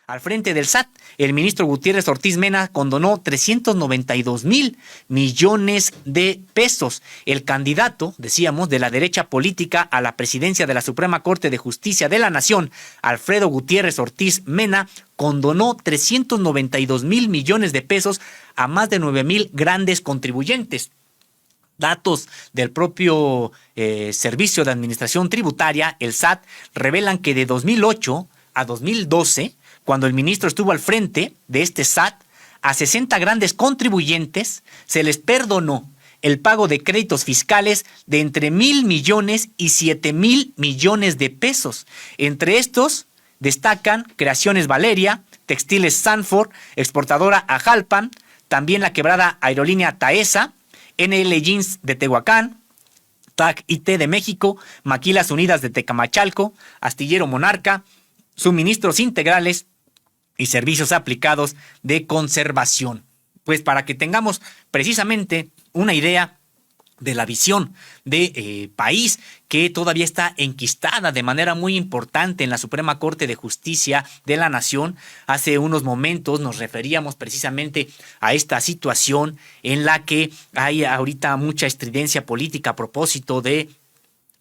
Al frente del SAT, el ministro Gutiérrez Ortiz Mena condonó 392,000 millones de pesos. El candidato, decíamos, de la derecha política a la presidencia de la Suprema Corte de Justicia de la Nación, Alfredo Gutiérrez Ortiz Mena, condonó 392,000 millones de pesos a más de 9,000 grandes contribuyentes. Datos del propio Servicio de Administración Tributaria, el SAT, revelan que de 2008 a 2012, cuando el ministro estuvo al frente de este SAT, a 60 grandes contribuyentes se les perdonó el pago de créditos fiscales de entre 1,000 millones y 7,000 millones de pesos. Entre estos destacan Creaciones Valeria, Textiles Sanford, Exportadora Ajalpan, también la quebrada aerolínea Taesa, NL Jeans de Tehuacán, TAC IT de México, Maquilas Unidas de Tecamachalco, Astillero Monarca, Suministros Integrales y Servicios Aplicados de Conservación. Pues para que tengamos precisamente una idea de la visión de país que todavía está enquistada de manera muy importante en la Suprema Corte de Justicia de la Nación. Hace unos momentos nos referíamos precisamente a esta situación en la que hay ahorita mucha estridencia política a propósito de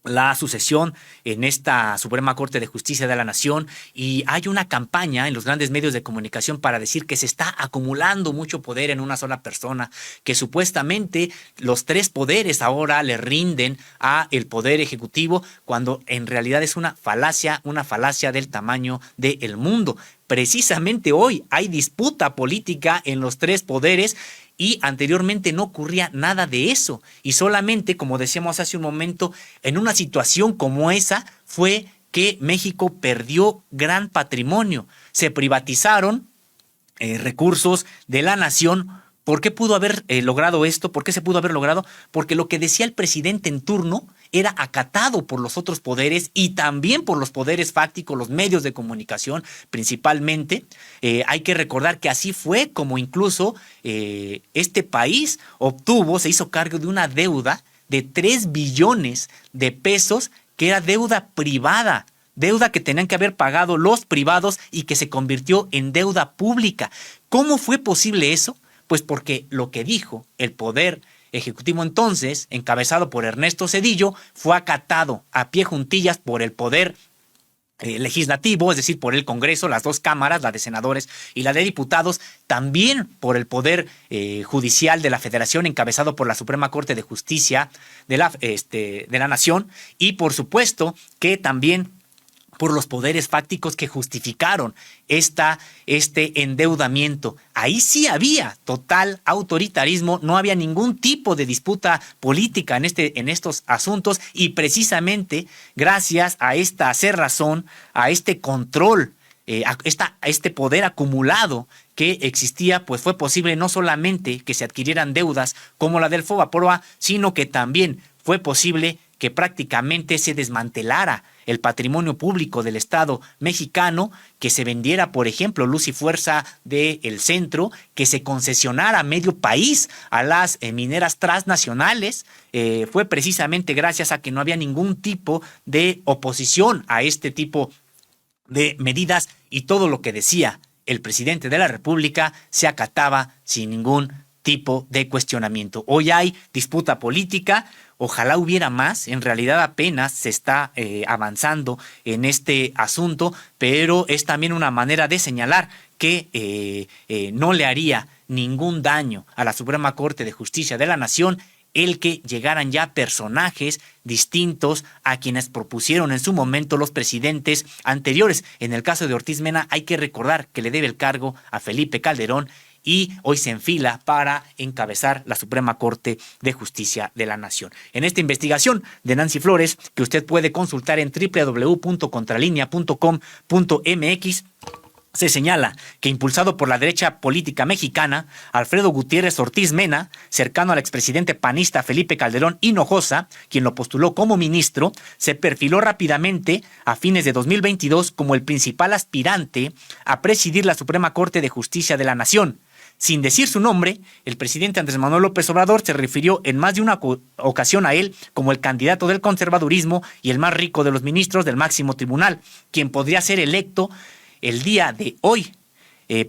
la sucesión en esta Suprema Corte de Justicia de la Nación, y hay una campaña en los grandes medios de comunicación para decir que se está acumulando mucho poder en una sola persona, que supuestamente los tres poderes ahora le rinden a el poder ejecutivo, cuando en realidad es una falacia del tamaño del mundo. Precisamente hoy hay disputa política en los tres poderes y anteriormente no ocurría nada de eso. Y solamente, como decíamos hace un momento, en una situación como esa fue que México perdió gran patrimonio. Se privatizaron recursos de la nación. ¿Por qué pudo haber logrado esto? ¿Por qué se pudo haber logrado? Porque lo que decía el presidente en turno era acatado por los otros poderes y también por los poderes fácticos, los medios de comunicación principalmente. Hay que recordar que así fue como incluso este país se hizo cargo de una deuda de 3 billones de pesos, que era deuda privada. Deuda que tenían que haber pagado los privados y que se convirtió en deuda pública. ¿Cómo fue posible eso? Pues porque lo que dijo el Poder Ejecutivo entonces, encabezado por Ernesto Zedillo, fue acatado a pie juntillas por el Poder Legislativo, es decir, por el Congreso, las dos cámaras, la de senadores y la de diputados, también por el Poder Judicial de la Federación, encabezado por la Suprema Corte de Justicia de la Nación, y por supuesto que también por los poderes fácticos que justificaron este endeudamiento. Ahí sí había total autoritarismo, no había ningún tipo de disputa política en estos asuntos, y precisamente gracias a esta cerrazón, a este control, a este poder acumulado que existía, pues fue posible no solamente que se adquirieran deudas como la del Fobaproa, sino que también fue posible que prácticamente se desmantelara el patrimonio público del Estado mexicano, que se vendiera, por ejemplo, luz y fuerza del centro, que se concesionara medio país a las mineras transnacionales. Fue precisamente gracias a que no había ningún tipo de oposición a este tipo de medidas, y todo lo que decía el presidente de la República se acataba sin ningún tipo de cuestionamiento. Hoy hay disputa política. Ojalá hubiera más, en realidad apenas se está avanzando en este asunto, pero es también una manera de señalar que no le haría ningún daño a la Suprema Corte de Justicia de la Nación el que llegaran ya personajes distintos a quienes propusieron en su momento los presidentes anteriores. En el caso de Ortiz Mena hay que recordar que le debe el cargo a Felipe Calderón, y hoy se enfila para encabezar la Suprema Corte de Justicia de la Nación. En esta investigación de Nancy Flores, que usted puede consultar en www.contralinea.com.mx, se señala que, impulsado por la derecha política mexicana, Alfredo Gutiérrez Ortiz Mena, cercano al expresidente panista Felipe Calderón Hinojosa, quien lo postuló como ministro, se perfiló rápidamente a fines de 2022 como el principal aspirante a presidir la Suprema Corte de Justicia de la Nación. Sin decir su nombre, el presidente Andrés Manuel López Obrador se refirió en más de una ocasión a él como el candidato del conservadurismo y el más rico de los ministros del máximo tribunal, quien podría ser electo el día de hoy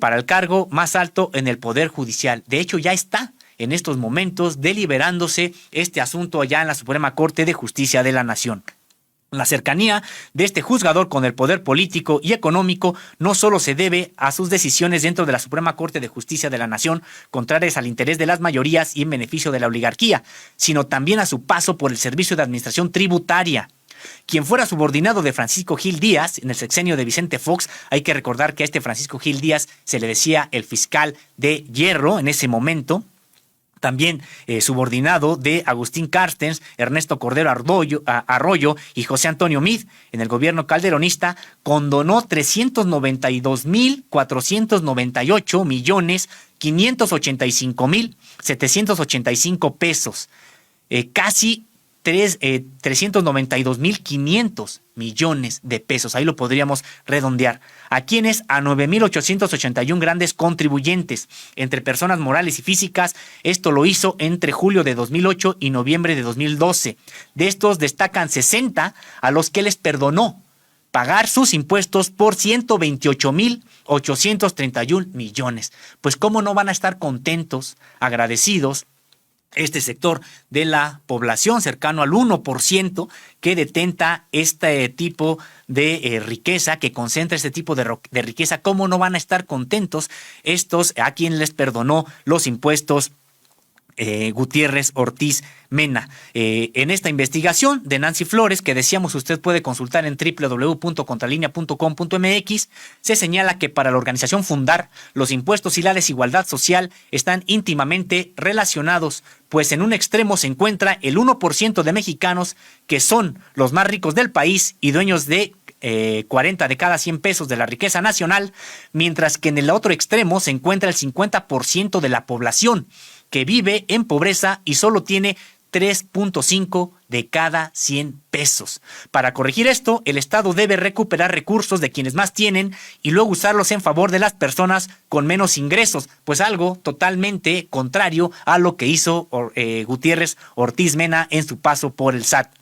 para el cargo más alto en el Poder Judicial. De hecho, ya está en estos momentos deliberándose este asunto allá en la Suprema Corte de Justicia de la Nación. La cercanía de este juzgador con el poder político y económico no solo se debe a sus decisiones dentro de la Suprema Corte de Justicia de la Nación, contrarias al interés de las mayorías y en beneficio de la oligarquía, sino también a su paso por el Servicio de Administración Tributaria. Quien fuera subordinado de Francisco Gil Díaz en el sexenio de Vicente Fox, hay que recordar que a este Francisco Gil Díaz se le decía el fiscal de hierro en ese momento. También subordinado de Agustín Carstens, Ernesto Cordero Arroyo y José Antonio Meade en el gobierno calderonista, condonó 392,485,585,785 pesos, casi 392,500 millones de pesos. Ahí lo podríamos redondear. ¿A quiénes? A 9,881 grandes contribuyentes, entre personas morales y físicas. Esto lo hizo entre julio de 2008 y noviembre de 2012. De estos destacan 60 a los que les perdonó pagar sus impuestos por 128,831 millones. Pues cómo no van a estar contentos, agradecidos, este sector de la población cercano al 1% que detenta este tipo de riqueza, que concentra este tipo de riqueza. ¿Cómo no van a estar contentos estos a quien les perdonó los impuestos Gutiérrez Ortiz Mena? En esta investigación de Nancy Flores, que decíamos usted puede consultar en www.contralinea.com.mx, se señala que para la organización Fundar, los impuestos y la desigualdad social están íntimamente relacionados, pues en un extremo se encuentra el 1% de mexicanos que son los más ricos del país y dueños de 40 de cada 100 pesos de la riqueza nacional, mientras que en el otro extremo se encuentra el 50% de la población que vive en pobreza y solo tiene 3.5 de cada 100 pesos. Para corregir esto, el Estado debe recuperar recursos de quienes más tienen y luego usarlos en favor de las personas con menos ingresos, pues algo totalmente contrario a lo que hizo Gutiérrez Ortiz Mena en su paso por el SAT.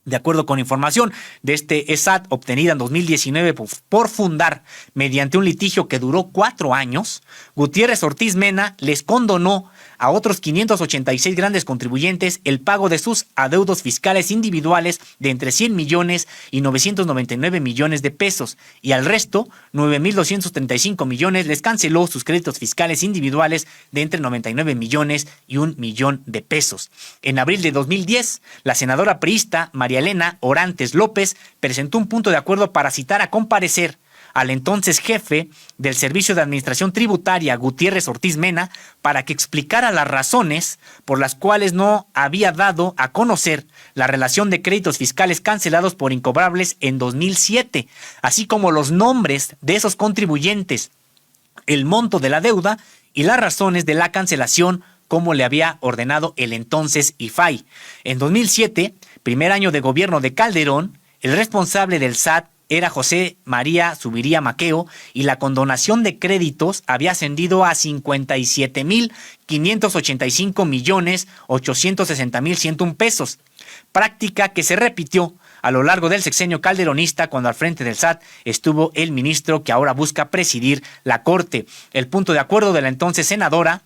De acuerdo con información de este SAT obtenida en 2019 por Fundar, mediante un litigio que duró 4 años, Gutiérrez Ortiz Mena les condonó a otros 586 grandes contribuyentes el pago de sus adeudos fiscales individuales de entre 100 millones y 999 millones de pesos, y al resto, 9,235 millones, les canceló sus créditos fiscales individuales de entre 99 millones y 1 millón de pesos. En abril de 2010, la senadora priista María Elena Orantes López presentó un punto de acuerdo para citar a comparecer al entonces jefe del Servicio de Administración Tributaria, Gutiérrez Ortiz Mena, para que explicara las razones por las cuales no había dado a conocer la relación de créditos fiscales cancelados por incobrables en 2007, así como los nombres de esos contribuyentes, el monto de la deuda y las razones de la cancelación, como le había ordenado el entonces IFAI. En 2007, primer año de gobierno de Calderón, el responsable del SAT era José María Zuviría Maqueo y la condonación de créditos había ascendido a 57,585,860,101 pesos, práctica que se repitió a lo largo del sexenio calderonista cuando al frente del SAT estuvo el ministro que ahora busca presidir la Corte. El punto de acuerdo de la entonces senadora,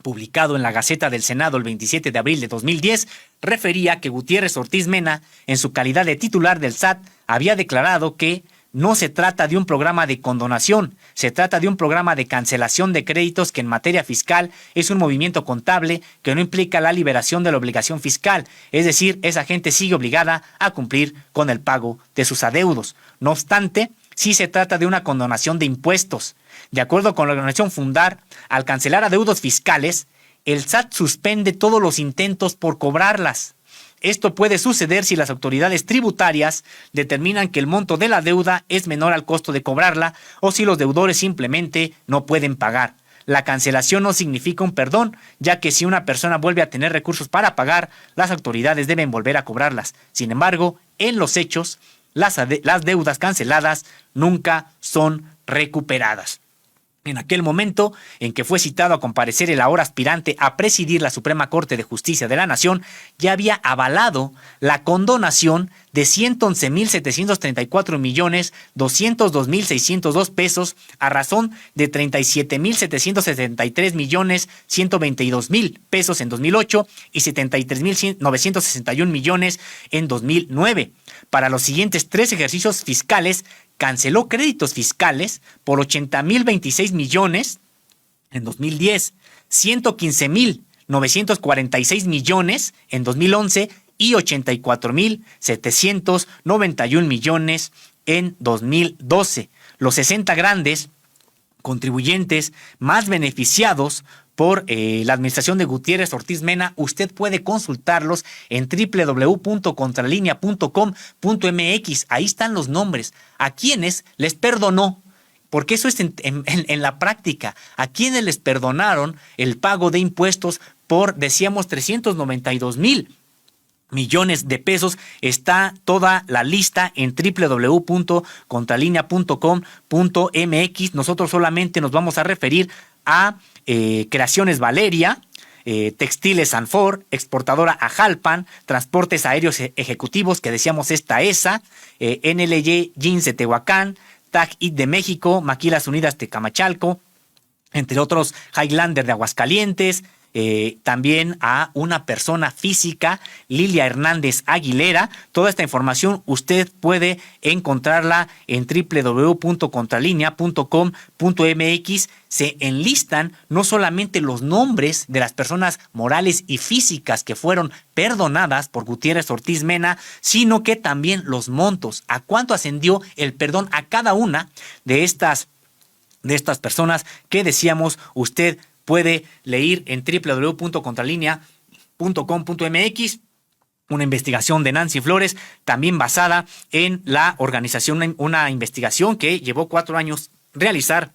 publicado en la Gaceta del Senado el 27 de abril de 2010, refería que Gutiérrez Ortiz Mena, en su calidad de titular del SAT, había declarado que no se trata de un programa de condonación, se trata de un programa de cancelación de créditos que en materia fiscal es un movimiento contable que no implica la liberación de la obligación fiscal, es decir, esa gente sigue obligada a cumplir con el pago de sus adeudos. No obstante, sí se trata de una condonación de impuestos. De acuerdo con la organización Fundar, al cancelar adeudos fiscales, el SAT suspende todos los intentos por cobrarlas. Esto puede suceder si las autoridades tributarias determinan que el monto de la deuda es menor al costo de cobrarla o si los deudores simplemente no pueden pagar. La cancelación no significa un perdón, ya que si una persona vuelve a tener recursos para pagar, las autoridades deben volver a cobrarlas. Sin embargo, en los hechos, las deudas canceladas nunca son recuperadas. En aquel momento en que fue citado a comparecer el ahora aspirante a presidir la Suprema Corte de Justicia de la Nación, ya había avalado la condonación de 111.734.202.602 pesos a razón de 37.773.122.000 pesos en 2008 y 73.961 millones en 2009. Para los siguientes 3 ejercicios fiscales, canceló créditos fiscales por 80.026 millones en 2010, 115.946 millones en 2011 y 84.791 millones en 2012. Los 60 grandes contribuyentes más beneficiados por la administración de Gutiérrez Ortiz Mena, usted puede consultarlos en www.contralinea.com.mx. Ahí están los nombres. A quienes les perdonó, porque eso es en la práctica, a quienes les perdonaron el pago de impuestos por, decíamos, 392.000 millones de pesos. Está toda la lista en www.contralinea.com.mx. Nosotros solamente nos vamos a referir a Creaciones Valeria, Textiles Sanfor, Exportadora Ajalpan, Transportes Aéreos Ejecutivos, que decíamos esta ESA, NLY Jeans de Tehuacán, TAG IT de México, Maquilas Unidas de Camachalco, entre otros, Highlander de Aguascalientes, también a una persona física, Lilia Hernández Aguilera. Toda esta información usted puede encontrarla en www.contralinea.com.mx. Se enlistan no solamente los nombres de las personas morales y físicas que fueron perdonadas por Gutiérrez Ortiz Mena, sino que también los montos, a cuánto ascendió el perdón a cada una de estas personas que decíamos usted puede leer en www.contralinea.com.mx. Una investigación de Nancy Flores, también basada en la organización, una investigación que llevó 4 años realizar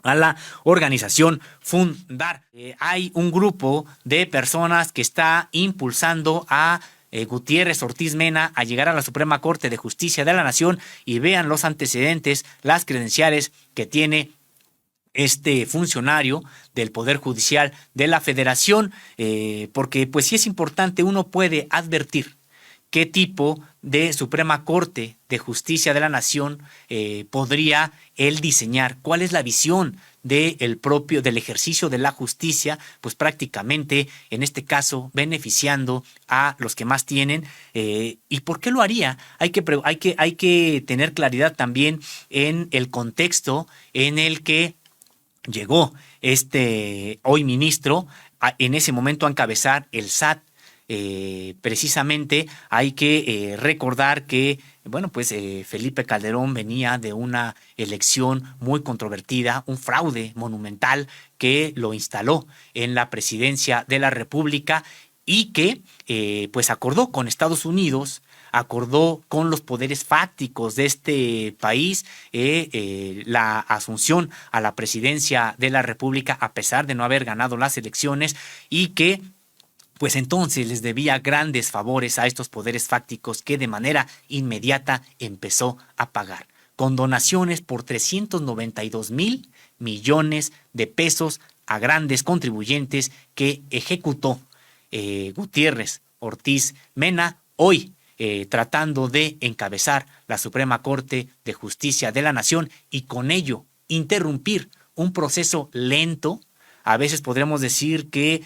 a la organización Fundar. Hay un grupo de personas que está impulsando a Gutiérrez Ortiz Mena a llegar a la Suprema Corte de Justicia de la Nación, y vean los antecedentes, las credenciales que tiene este funcionario del Poder Judicial de la Federación, porque pues sí es importante, uno puede advertir qué tipo de Suprema Corte de Justicia de la Nación podría él diseñar, cuál es la visión del ejercicio de la justicia, pues prácticamente en este caso beneficiando a los que más tienen. ¿Y por qué lo haría? Hay que tener claridad también en el contexto en el que llegó hoy ministro en ese momento a encabezar el SAT. Precisamente hay que recordar que, bueno, pues Felipe Calderón venía de una elección muy controvertida, un fraude monumental que lo instaló en la presidencia de la República, y que pues acordó con Estados Unidos, acordó con los poderes fácticos de este país la asunción a la presidencia de la República a pesar de no haber ganado las elecciones, y que pues entonces les debía grandes favores a estos poderes fácticos que de manera inmediata empezó a pagar condonaciones por 392.000 millones de pesos a grandes contribuyentes que ejecutó Gutiérrez Ortiz Mena, hoy tratando de encabezar la Suprema Corte de Justicia de la Nación, y con ello interrumpir un proceso lento, a veces podríamos decir que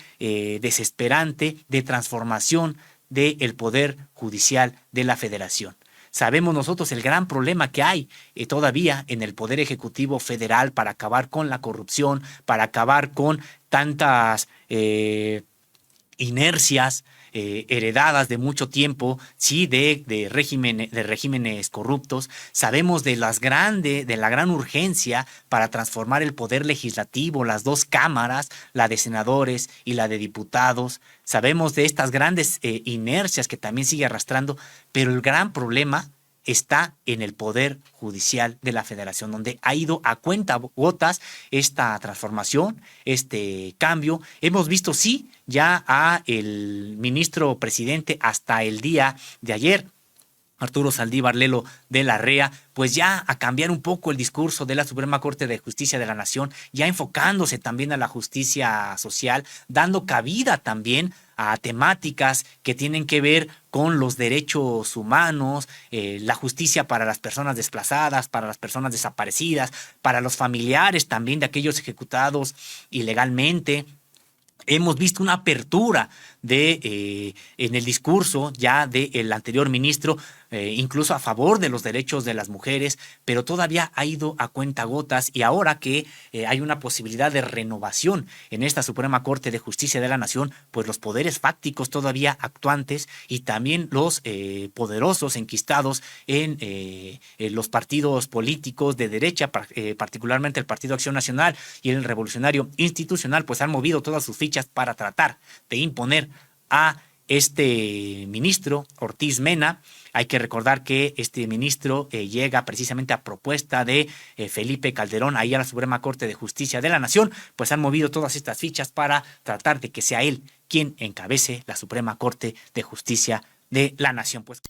desesperante, de transformación del Poder Judicial de la Federación. Sabemos nosotros el gran problema que hay todavía en el Poder Ejecutivo Federal para acabar con la corrupción, para acabar con tantas inercias heredadas de mucho tiempo, sí, de regímenes corruptos. Sabemos de la gran urgencia para transformar el poder legislativo, las 2 cámaras, la de senadores y la de diputados. Sabemos de estas grandes inercias que también sigue arrastrando, pero el gran problema está en el Poder Judicial de la Federación, donde ha ido a cuentagotas esta transformación, este cambio. Hemos visto, sí, ya a el ministro presidente hasta el día de ayer Arturo Saldívar Lelo de la REA, pues ya a cambiar un poco el discurso de la Suprema Corte de Justicia de la Nación, ya enfocándose también a la justicia social, dando cabida también a temáticas que tienen que ver con los derechos humanos, la justicia para las personas desplazadas, para las personas desaparecidas, para los familiares también de aquellos ejecutados ilegalmente. Hemos visto una apertura en el discurso ya del anterior ministro, incluso a favor de los derechos de las mujeres, pero todavía ha ido a cuentagotas, y ahora que hay una posibilidad de renovación en esta Suprema Corte de Justicia de la Nación, pues los poderes fácticos todavía actuantes y también los poderosos enquistados en los partidos políticos de derecha, particularmente el Partido Acción Nacional y el Revolucionario Institucional, pues han movido todas sus fichas para tratar de imponer a este ministro Ortiz Mena. Hay que recordar que este ministro llega precisamente a propuesta de Felipe Calderón, ahí a la Suprema Corte de Justicia de la Nación, pues han movido todas estas fichas para tratar de que sea él quien encabece la Suprema Corte de Justicia de la Nación. Pues